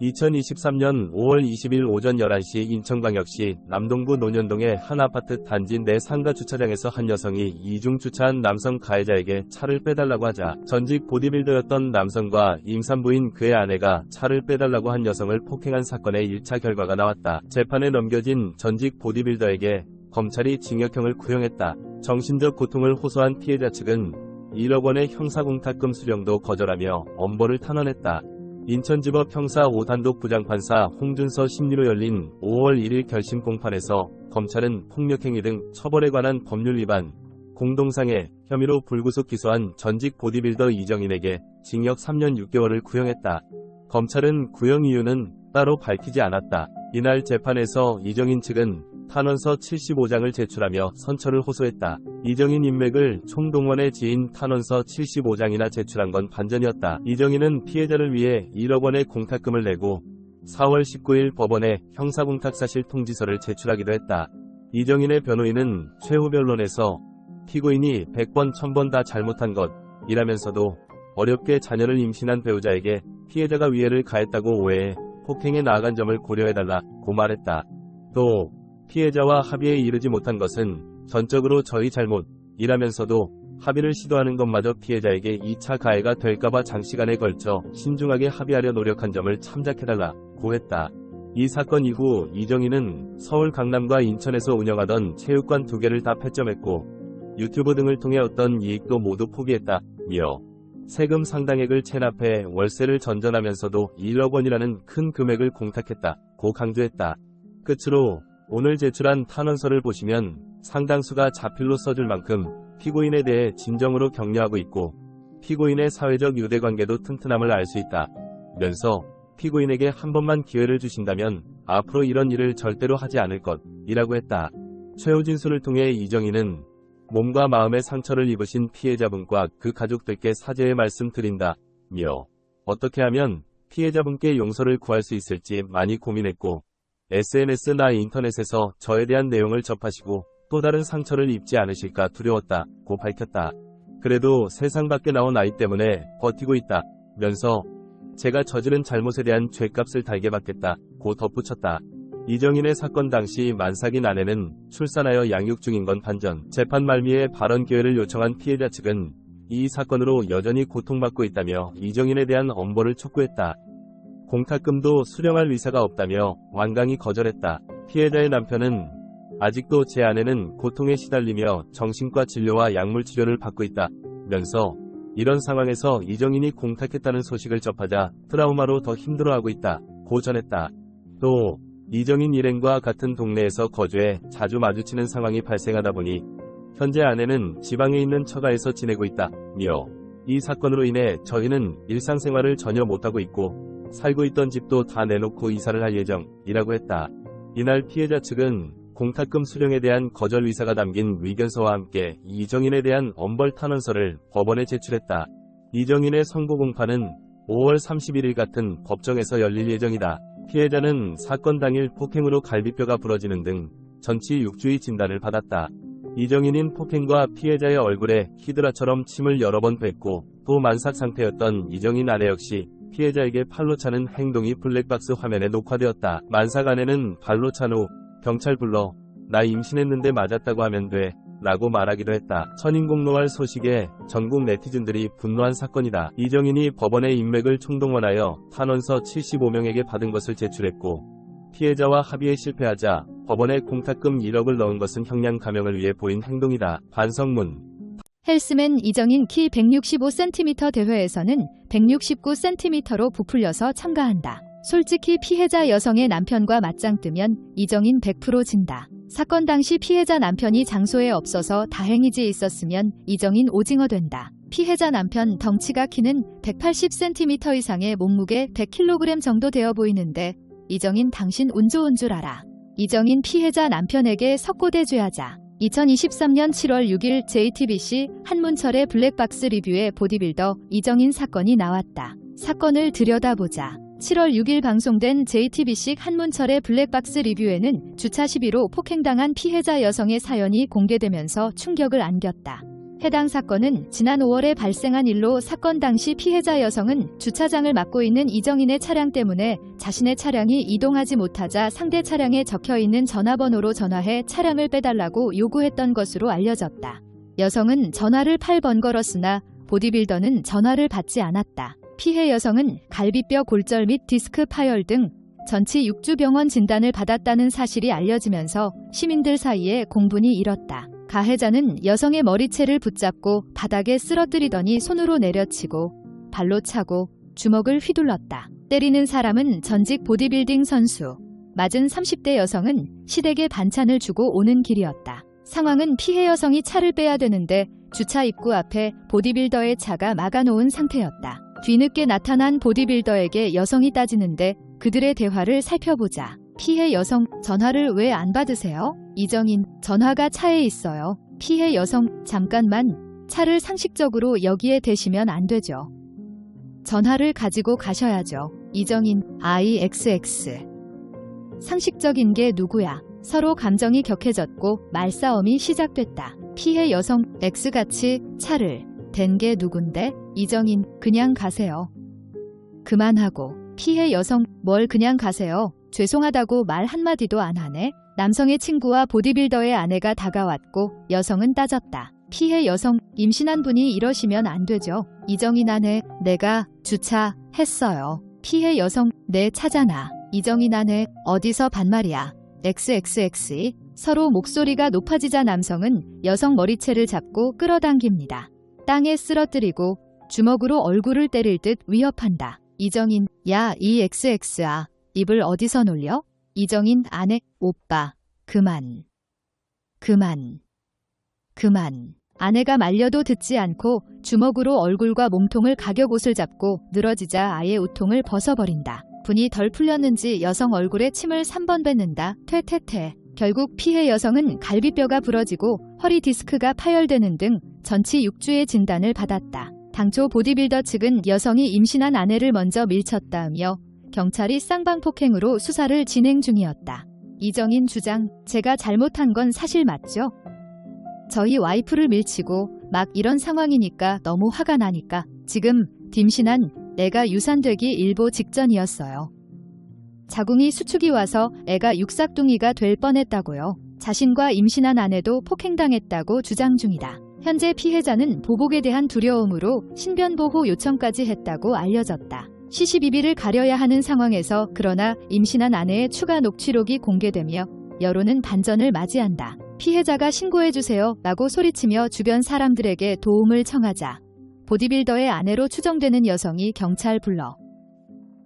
2023년 5월 20일 오전 11시 인천광역시 남동구 논현동의 한 아파트 단지 내 상가 주차장에서 한 여성이 이중 주차한 남성 가해자에게 차를 빼달라고 하자 전직 보디빌더였던 남성과 임산부인 그의 아내가 차를 빼달라고 한 여성을 폭행한 사건의 1차 결과가 나왔다. 재판에 넘겨진 전직 보디빌더에게 검찰이 징역형을 구형했다. 정신적 고통을 호소한 피해자 측은 1억 원의 형사공탁금 수령도 거절하며 엄벌을 탄원했다. 인천지법 형사 5단독 부장판사 홍준서 심리로 열린 5월 1일 결심 공판에서 검찰은 폭력행위 등 처벌에 관한 법률 위반, 공동상해 혐의로 불구속 기소한 전직 보디빌더 이정인에게 징역 3년 6개월을 구형했다. 검찰은 구형 이유는 따로 밝히지 않았다. 이날 재판에서 이정인 측은 탄원서 75장을 제출하며 선처를 호소했다. 이정인 인맥을 총동원의 지인 탄원서 75장이나 제출한 건 반전이었다. 이정인은 피해자를 위해 1억 원의 공탁금을 내고 4월 19일 법원에 형사공탁사실 통지서를 제출하기도 했다. 이정인의 변호인은 최후 변론에서 피고인이 100번 1000번 다 잘못한 것이라면서도 어렵게 자녀를 임신한 배우자에게 피해자가 위해를 가했다고 오해해 폭행에 나아간 점을 고려해달라고 말했다. 또 피해자와 합의에 이르지 못한 것은 전적으로 저희 잘못이라면서도 합의를 시도하는 것마저 피해자에게 2차 가해가 될까봐 장시간에 걸쳐 신중하게 합의하려 노력한 점을 참작해달라고 했다. 이 사건 이후 이정인은 서울 강남과 인천에서 운영하던 체육관 2개를 다 폐점했고 유튜브 등을 통해 얻던 이익도 모두 포기했다며 세금 상당액을 체납해 월세를 전전하면서도 1억 원이라는 큰 금액을 공탁했다고 강조했다. 끝으로 오늘 제출한 탄원서를 보시면 상당수가 자필로 써줄 만큼 피고인에 대해 진정으로 격려하고 있고 피고인의 사회적 유대관계도 튼튼함을 알 수 있다면서 피고인에게 한 번만 기회를 주신다면 앞으로 이런 일을 절대로 하지 않을 것이라고 했다. 최후 진술을 통해 이정인은 몸과 마음의 상처를 입으신 피해자분과 그 가족들께 사죄의 말씀 드린다며 어떻게 하면 피해자분께 용서를 구할 수 있을지 많이 고민했고 SNS나 인터넷에서 저에 대한 내용을 접하시고 또 다른 상처를 입지 않으실까 두려웠다고 밝혔다. 그래도 세상 밖에 나온 아이 때문에 버티고 있다면서 제가 저지른 잘못에 대한 죗값을 달게 받겠다고 덧붙였다. 이정인의 사건 당시 만삭인 아내는 출산하여 양육 중인 건 반전. 재판 말미에 발언 기회를 요청한 피해자 측은 이 사건으로 여전히 고통받고 있다며 이정인에 대한 엄벌을 촉구했다. 공탁금도 수령할 의사가 없다며 완강히 거절했다. 피해자의 남편은 아직도 제 아내는 고통에 시달리며 정신과 진료와 약물 치료를 받고 있다면서 이런 상황에서 이정인이 공탁했다는 소식을 접하자 트라우마로 더 힘들어하고 있다고 전했다. 또 이정인 일행과 같은 동네에서 거주해 자주 마주치는 상황이 발생하다 보니 현재 아내는 지방에 있는 처가에서 지내고 있다며 이 사건으로 인해 저희는 일상생활을 전혀 못하고 있고 살고 있던 집도 다 내놓고 이사를 할 예정이라고 했다. 이날 피해자 측은 공탁금 수령에 대한 거절 의사가 담긴 의견서와 함께 이정인에 대한 엄벌 탄원서를 법원에 제출했다. 이정인의 선고 공판은 5월 31일 같은 법정에서 열릴 예정이다. 피해자는 사건 당일 폭행으로 갈비뼈가 부러지는 등 전치 6주의 진단을 받았다. 이정인인 폭행과 피해자의 얼굴에 히드라처럼 침을 여러 번 뱉고 또 만삭 상태였던 이정인 아내 역시 피해자에게 팔로 차는 행동이 블랙박스 화면에 녹화되었다. 만삭 아내는 발로 찬 후 경찰 불러 나 임신했는데 맞았다고 하면 돼 라고 말하기도 했다. 천인공노할 소식에 전국 네티즌들이 분노한 사건이다. 이정인이 법원의 인맥을 총동원하여 탄원서 75명에게 받은 것을 제출했고 피해자와 합의에 실패하자 법원에 공탁금 1억을 넣은 것은 형량 감형을 위해 보인 행동이다. 반성문 헬스맨 이정인 키 165cm 대회에서는 169cm로 부풀려서 참가한다. 솔직히 피해자 여성의 남편과 맞짱 뜨면 이정인 100% 진다. 사건 당시 피해자 남편이 장소에 없어서 다행이지 있었으면 이정인 오징어 된다. 피해자 남편 덩치가 키는 180cm 이상의 몸무게 100kg 정도 되어 보이는데 이정인 당신 운 좋은 줄 알아. 이정인 피해자 남편에게 석고대죄하자. 2023년 7월 6일 JTBC 한문철의 블랙박스 리뷰에 보디빌더 이정인 사건이 나왔다. 사건을 들여다보자. 7월 6일 방송된 JTBC 한문철의 블랙박스 리뷰에는 주차 시비로 폭행당한 피해자 여성의 사연이 공개되면서 충격을 안겼다. 해당 사건은 지난 5월에 발생한 일로 사건 당시 피해자 여성은 주차장을 맡고 있는 이정인의 차량 때문에 자신의 차량이 이동하지 못하자 상대 차량에 적혀있는 전화번호로 전화해 차량을 빼달라고 요구했던 것으로 알려졌다. 여성은 전화를 8번 걸었으나 보디빌더는 전화를 받지 않았다. 피해 여성은 갈비뼈 골절 및 디스크 파열 등 전치 6주 병원 진단을 받았다는 사실이 알려지면서 시민들 사이에 공분이 일었다. 가해자는 여성의 머리채를 붙잡고 바닥에 쓰러뜨리더니 손으로 내려치고 발로 차고 주먹을 휘둘렀다. 때리는 사람은 전직 보디빌딩 선수. 맞은 30대 여성은 시댁에 반찬을 주고 오는 길이었다. 상황은 피해 여성이 차를 빼야 되는데 주차 입구 앞에 보디빌더의 차가 막아놓은 상태였다. 뒤늦게 나타난 보디빌더에게 여성이 따지는데 그들의 대화를 살펴보자. 피해 여성, 전화를 왜 안 받으세요? 이정인, 전화가 차에 있어요. 피해 여성, 잠깐만. 차를 상식적으로 여기에 대시면 안 되죠. 전화를 가지고 가셔야죠. 이정인, IXX. 상식적인 게 누구야? 서로 감정이 격해졌고 말싸움이 시작됐다. 피해 여성, X같이 차를 댄 게 누군데? 이정인, 그냥 가세요. 그만하고. 피해 여성, 뭘 그냥 가세요. 죄송하다고 말 한마디도 안 하네. 남성의 친구와 보디빌더의 아내가 다가왔고 여성은 따졌다. 피해 여성, 임신한 분이 이러시면 안 되죠. 이정인 아내, 내가 주차했어요. 피해 여성, 내 차잖아. 이정인 아내, 어디서 반말이야. XXX. 서로 목소리가 높아지자 남성은 여성 머리채를 잡고 끌어당깁니다. 땅에 쓰러뜨리고 주먹으로 얼굴을 때릴 듯 위협한다. 이정인, 야, 이 XX야. 입을 어디서 놀려? 이정인 아내, 오빠, 그만. 아내가 말려도 듣지 않고 주먹으로 얼굴과 몸통을 가격옷을 잡고 늘어지자 아예 우통을 벗어버린다. 분이 덜 풀렸는지 여성 얼굴에 침을 3번 뱉는다. 퇴퇴퇴. 결국 피해 여성은 갈비뼈가 부러지고 허리 디스크가 파열되는 등 전치 6주의 진단을 받았다. 당초 보디빌더 측은 여성이 임신한 아내를 먼저 밀쳤다며 경찰이 쌍방폭행으로 수사를 진행 중이었다. 이정인 주장, 제가 잘못한 건 사실 맞죠? 저희 와이프를 밀치고 막 이런 상황이니까 너무 화가 나니까 지금 임신한 애가 유산되기 일보 직전이었어요. 자궁이 수축이 와서 애가 육삭둥이가 될 뻔했다고요. 자신과 임신한 아내도 폭행당했다고 주장 중이다. 현재 피해자는 보복에 대한 두려움으로 신변보호 요청까지 했다고 알려졌다. 시시비비를 가려야 하는 상황에서 그러나 임신한 아내의 추가 녹취록이 공개되며 여론은 반전을 맞이한다. 피해자가 신고해주세요 라고 소리치며 주변 사람들에게 도움을 청하자 보디빌더의 아내로 추정되는 여성이 경찰 불러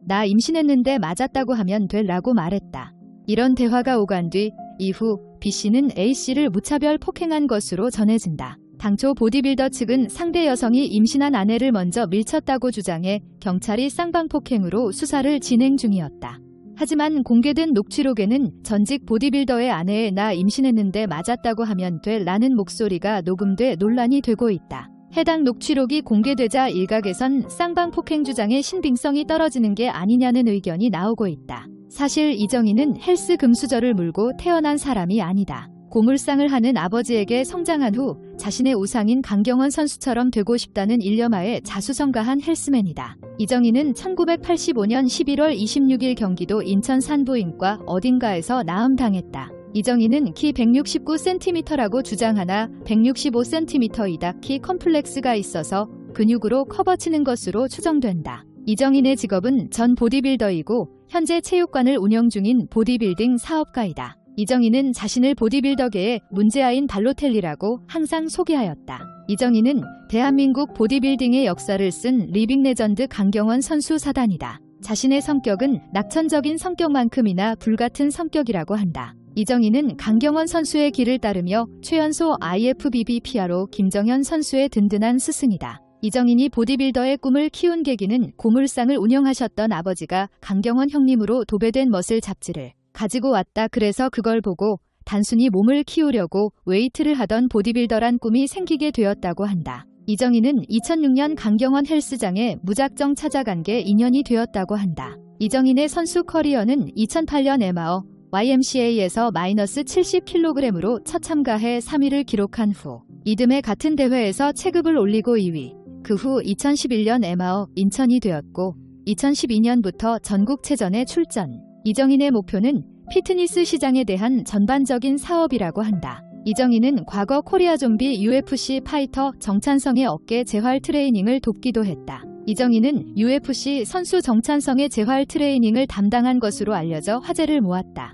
나 임신했는데 맞았다고 하면 돼 라고 말했다. 이런 대화가 오간 뒤 이후 B씨는 A씨를 무차별 폭행한 것으로 전해진다. 당초 보디빌더 측은 상대 여성이 임신한 아내를 먼저 밀쳤다고 주장해 경찰이 쌍방폭행으로 수사를 진행 중이었다. 하지만 공개된 녹취록에는 전직 보디빌더의 아내에 나 임신했는데 맞았다고 하면 돼 라는 목소리가 녹음돼 논란이 되고 있다. 해당 녹취록이 공개되자 일각에선 쌍방폭행 주장의 신빙성이 떨어지는 게 아니냐는 의견이 나오고 있다. 사실 이정인은 헬스 금수저를 물고 태어난 사람이 아니다. 고물상을 하는 아버지에게 성장한 후 자신의 우상인 강경원 선수처럼 되고 싶다는 일념하에 자수성가한 헬스맨이다. 이정인은 1985년 11월 26일 경기도 인천 산부인과 어딘가에서 나음당했다. 이정인은 키 169cm라고 주장하나 165cm이다. 키 컴플렉스가 있어서 근육으로 커버치는 것으로 추정된다. 이정인의 직업은 전 보디빌더이고 현재 체육관을 운영 중인 보디빌딩 사업가이다. 이정인은 자신을 보디빌더계의 문제아인 발로텔리라고 항상 소개하였다. 이정인은 대한민국 보디빌딩의 역사를 쓴 리빙 레전드 강경원 선수 사단이다. 자신의 성격은 낙천적인 성격만큼이나 불같은 성격이라고 한다. 이정인은 강경원 선수의 길을 따르며 최연소 IFBB PRO 김정현 선수의 든든한 스승이다. 이정인이 보디빌더의 꿈을 키운 계기는 고물상을 운영하셨던 아버지가 강경원 형님으로 도배된 머슬 잡지를 가지고 왔다. 그래서 그걸 보고 단순히 몸을 키우려고 웨이트를 하던 보디빌더란 꿈이 생기게 되었다고 한다. 이정인은 2006년 강경원 헬스장에 무작정 찾아간 게 인연이 되었다고 한다. 이정인의 선수 커리어는 2008년 에마어 YMCA에서 마이너스 70kg으로 첫 참가해 3위를 기록한 후 이듬해 같은 대회에서 체급을 올리고 2위. 그 후 2011년 에마어 인천이 되었고 2012년부터 전국체전에 출전. 이정인의 목표는 피트니스 시장에 대한 전반적인 사업이라고 한다. 이정인은 과거 코리아 좀비 UFC 파이터 정찬성의 어깨 재활 트레이닝을 돕기도 했다. 이정인은 UFC 선수 정찬성의 재활 트레이닝을 담당한 것으로 알려져 화제를 모았다.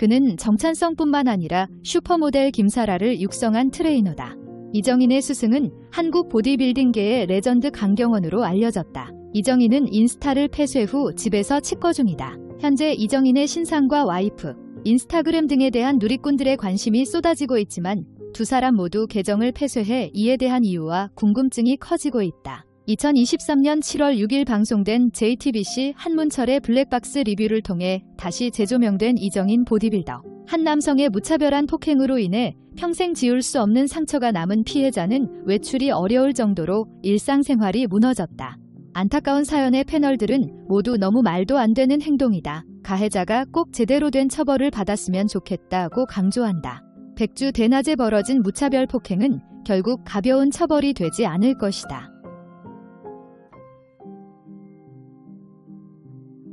그는 정찬성뿐만 아니라 슈퍼모델 김사라를 육성한 트레이너다. 이정인의 스승은 한국 보디빌딩계의 레전드 강경원으로 알려졌다. 이정인은 인스타를 폐쇄 후 집에서 치과 중이다. 현재 이정인의 신상과 와이프, 인스타그램 등에 대한 누리꾼들의 관심이 쏟아지고 있지만 두 사람 모두 계정을 폐쇄해 이에 대한 이유와 궁금증이 커지고 있다. 2023년 7월 6일 방송된 JTBC 한문철의 블랙박스 리뷰를 통해 다시 재조명된 이정인 보디빌더. 한 남성의 무차별한 폭행으로 인해 평생 지울 수 없는 상처가 남은 피해자는 외출이 어려울 정도로 일상생활이 무너졌다. 안타까운 사연의 패널들은 모두 너무 말도 안 되는 행동이다. 가해자가 꼭 제대로 된 처벌을 받았으면 좋겠다고 강조한다. 백주 대낮에 벌어진 무차별 폭행은 결국 가벼운 처벌이 되지 않을 것이다.